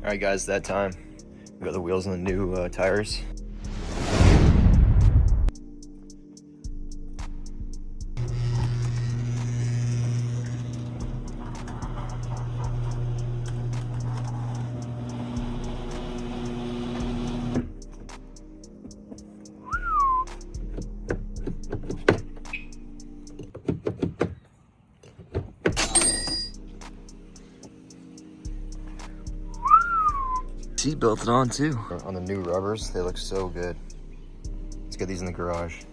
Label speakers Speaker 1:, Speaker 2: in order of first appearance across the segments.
Speaker 1: All right, guys, that time. We got the wheels on the new tires. Seat belted on too. On the new rubbers, they look so good. Let's get these in the garage.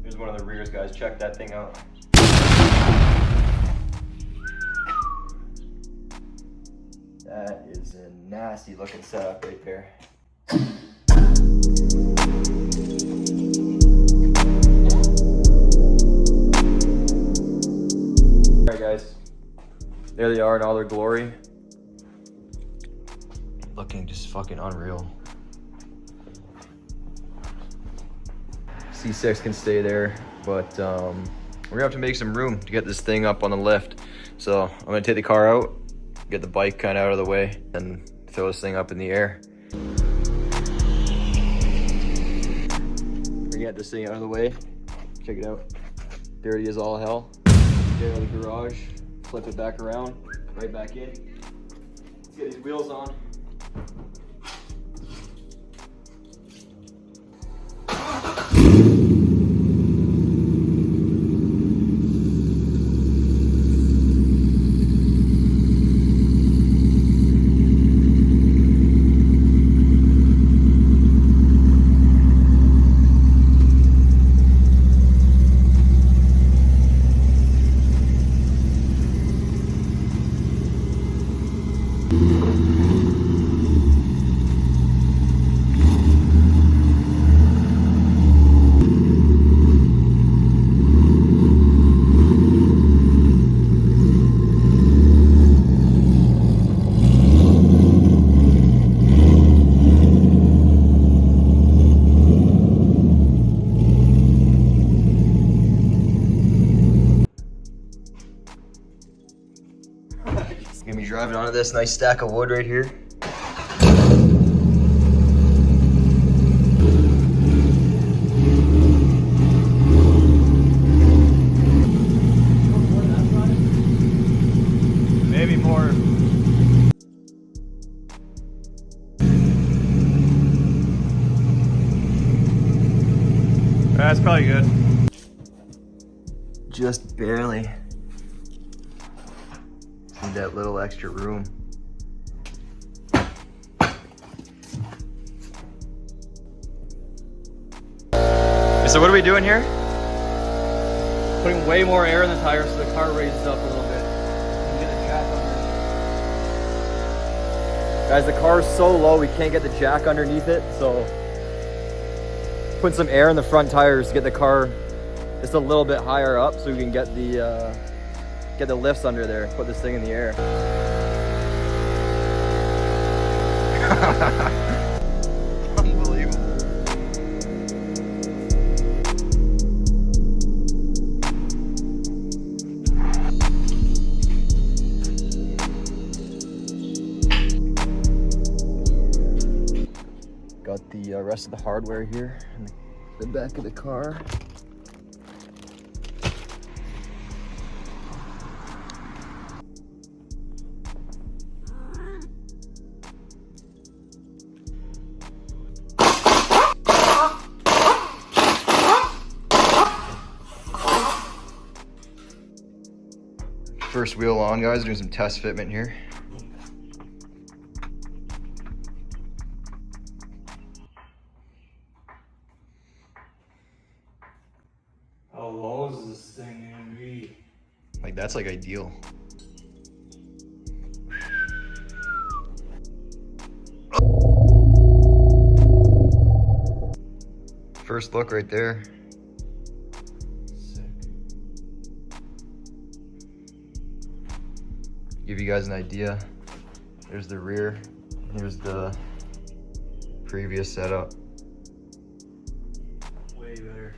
Speaker 1: Here's one of the rears, guys. Check that thing out. That is a nasty looking setup right there. Alright guys, there they are in all their glory. Looking just fucking unreal. C6 can stay there, but we're gonna have to make some room to get this thing up on the lift. So I'm gonna take the car out, get the bike kind of out of the way, and throw this thing up in the air. We're gonna get this thing out of the way. Check it out. Dirty as all hell. Get out of the garage, flip it back around, right back in. Let's get these wheels on. Gonna be driving onto this nice stack of wood right here. Maybe more. That's probably good. Just barely. Need that little extra room. So what are we doing here?
Speaker 2: Putting way more air in the tires so the car raises up a little bit. And get the jack under. Guys, the car is so low we can't get the jack underneath it, so putting some air in the front tires to get the car just a little bit higher up so we can get the lifts under there, put this thing in the air.
Speaker 1: Unbelievable. Got the rest of the hardware here in the back of the car. First wheel on, guys, doing some test fitment here.
Speaker 2: How low is this thing gonna be?
Speaker 1: Like, that's like ideal. First look right there. Give you guys an idea. There's the rear, here's the previous setup.
Speaker 2: Way better.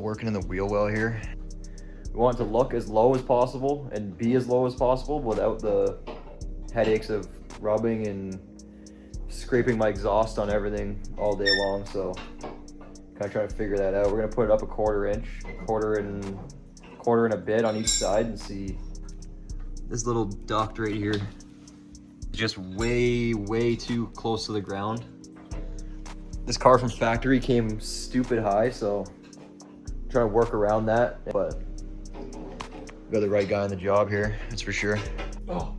Speaker 1: working in the wheel well here.
Speaker 2: We want it to look as low as possible and be as low as possible without the headaches of rubbing and scraping my exhaust on everything all day long. So kind of trying to figure that out. We're gonna put it up a 1/4 inch, quarter and a bit on each side, and see. This little duct right here is just way too close to the ground. This car from factory came stupid high, so I'm trying to work around that, but
Speaker 1: We got the right guy on the job here, that's for sure.
Speaker 2: oh.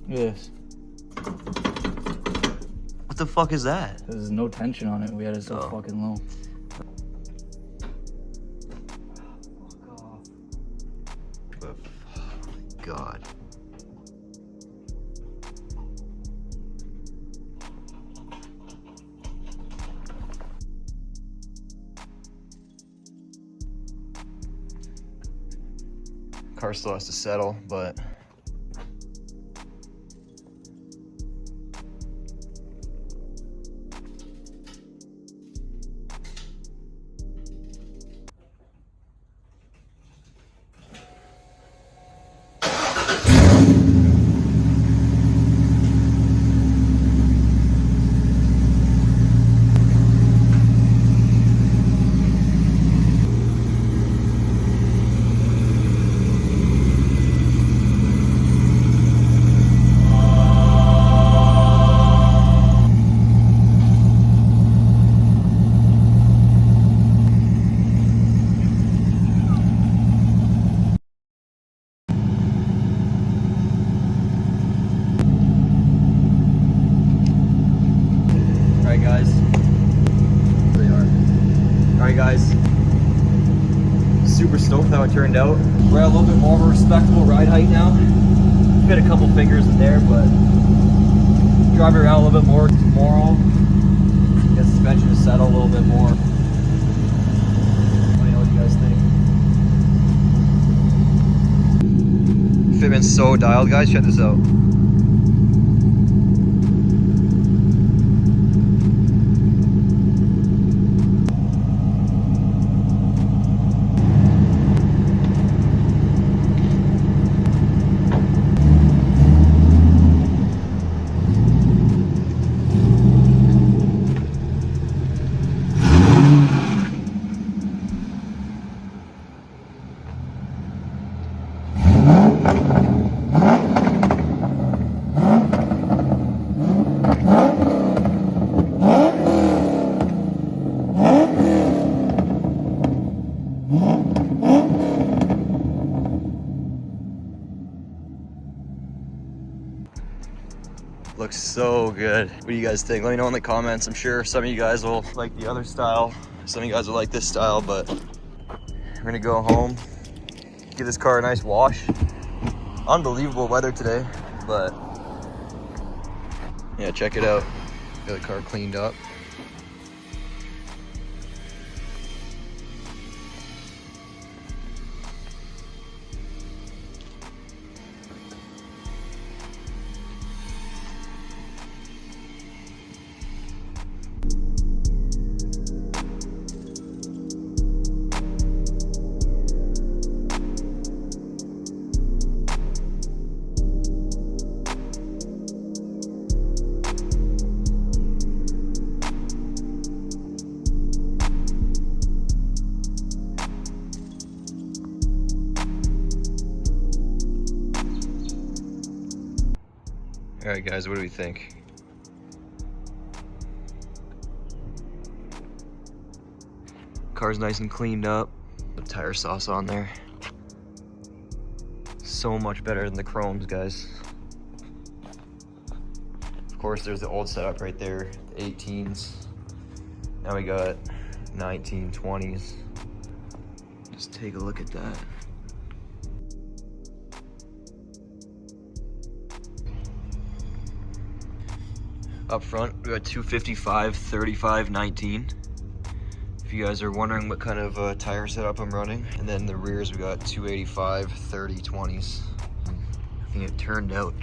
Speaker 3: Yes.
Speaker 1: What the fuck is that?
Speaker 3: There's no tension on it. We had it so fucking low.
Speaker 1: Oh my God. Car still has to settle, but
Speaker 2: Alright guys, super stoked how it turned out. We're at a little bit more of a respectable ride height now. Fit a couple fingers in there, but driving around a little bit more tomorrow. Get suspension to settle a little bit more. Let me know what you guys think.
Speaker 1: fitment's so dialed, guys. Check this out. Looks so good. What do you guys think? Let me know in the comments. I'm sure some of you guys will like the other style. Some of you guys will like this style, but we're gonna go home, give this car a nice wash. Unbelievable weather today, but yeah, check it out. Got the car cleaned up. All right, guys, what do we think? Car's nice and cleaned up. The tire sauce on there. So much better than the chromes, guys. Of course, there's the old setup right there, the 18s. Now we got 1920s. Just take a look at that. Up front, we got 255, 35, 19. you guys are wondering what kind of tire setup I'm running. And then the rears, we got 285, 30, 20s. I think it turned out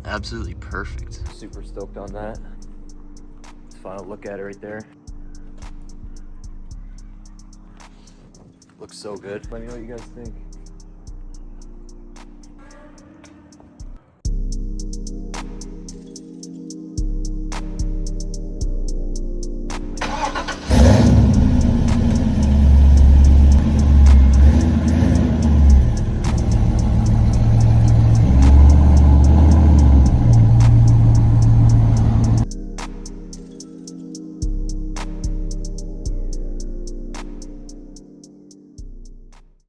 Speaker 1: absolutely perfect.
Speaker 2: Super stoked on that. Final look at it right there. Looks so good. Let me know what you guys think.